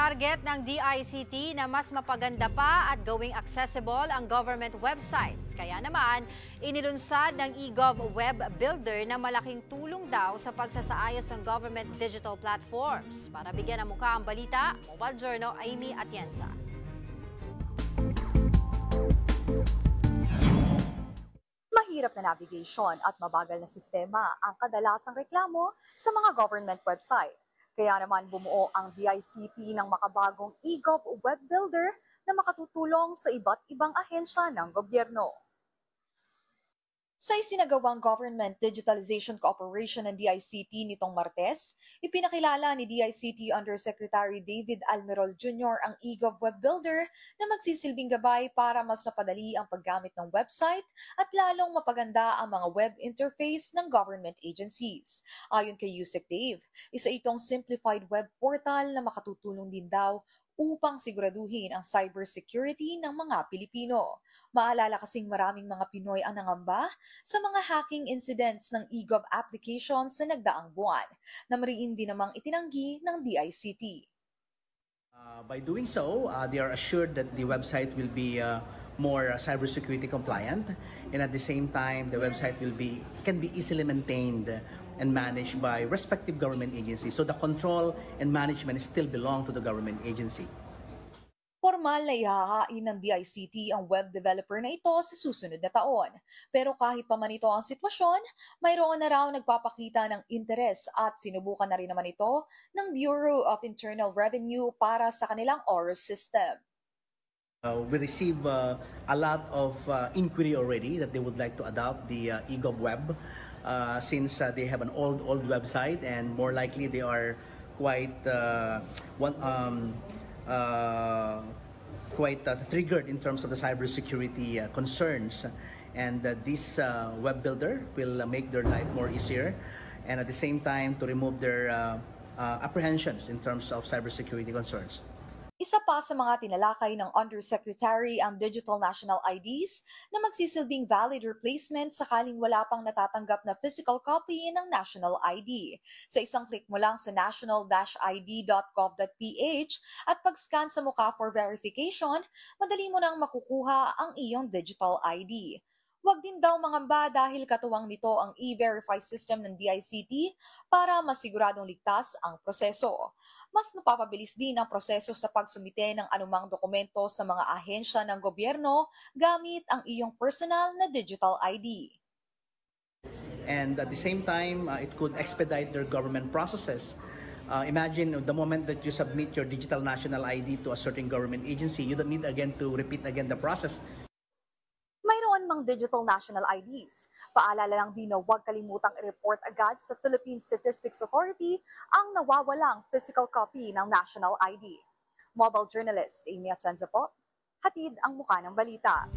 Target ng DICT na mas mapaganda pa at gawing accessible ang government websites. Kaya naman, inilunsad ng eGov Web Builder na malaking tulong daw sa pagsasaayos ng government digital platforms. Para bigyan ng mukha ang balita, Mobile Journal, Amy Atienza. Mahirap na navigation at mabagal na sistema ang kadalasang reklamo sa mga government website. Kaya naman bumuo ang DICT ng makabagong eGov Web Builder na makatutulong sa iba't ibang ahensya ng gobyerno. Sa isinagawang Government Digitalization Cooperation ng DICT nitong Martes, ipinakilala ni DICT Undersecretary David Almerol Jr. ang eGov Web Builder na magsisilbing gabay para mas mapadali ang paggamit ng website at lalong mapaganda ang mga web interface ng government agencies. Ayon kay Yusek Dave, isa itong simplified web portal na makatutulong din daw upang siguraduhin ang cybersecurity ng mga Pilipino. Maalala kasing maraming mga Pinoy ang nangamba sa mga hacking incidents ng eGov applications sa nagdaang buwan, na mariin din namang itinanggi ng DICT. By doing so, they are assured that the website will be more cybersecurity compliant, and at the same time, the website can be easily maintained and managed by respective government agencies. So the control and management still belong to the government agency. Formal na ihahain ng DICT ang web developer na ito sa susunod na taon. Pero kahit pa man ito ang sitwasyon, mayroon na raw nagpapakita ng interes at sinubukan na rin naman ito ng Bureau of Internal Revenue para sa kanilang OROS system. We receive a lot of inquiry already that they would like to adopt the eGov Web since they have an old website, and more likely they are quite triggered in terms of the cybersecurity concerns, and this web builder will make their life more easier, and at the same time to remove their apprehensions in terms of cybersecurity concerns. Isa pa sa mga tinalakay ng Undersecretary ang Digital National IDs na magsisilbing valid replacement sakaling wala pang natatanggap na physical copy ng National ID. Sa isang click mo lang sa national-id.gov.ph at pag-scan sa mukha for verification, madali mo nang makukuha ang iyong digital ID. Huwag din daw mangamba dahil katuwang nito ang e-verify system ng DICT para masiguradong ligtas ang proseso. Mas mapapabilis din ang proseso sa pagsumite ng anumang dokumento sa mga ahensya ng gobyerno gamit ang iyong personal na digital ID. And at the same time, it could expedite their government processes. Imagine the moment that you submit your digital national ID to a certain government agency, you don't need again to repeat again the process. Mayroon mang digital national IDs. Paalala lang din na huwag kalimutang i-report agad sa Philippine Statistics Authority ang nawawalang physical copy ng national ID. Mobile journalist Amy Atienza po, hatid ang mukha ng balita.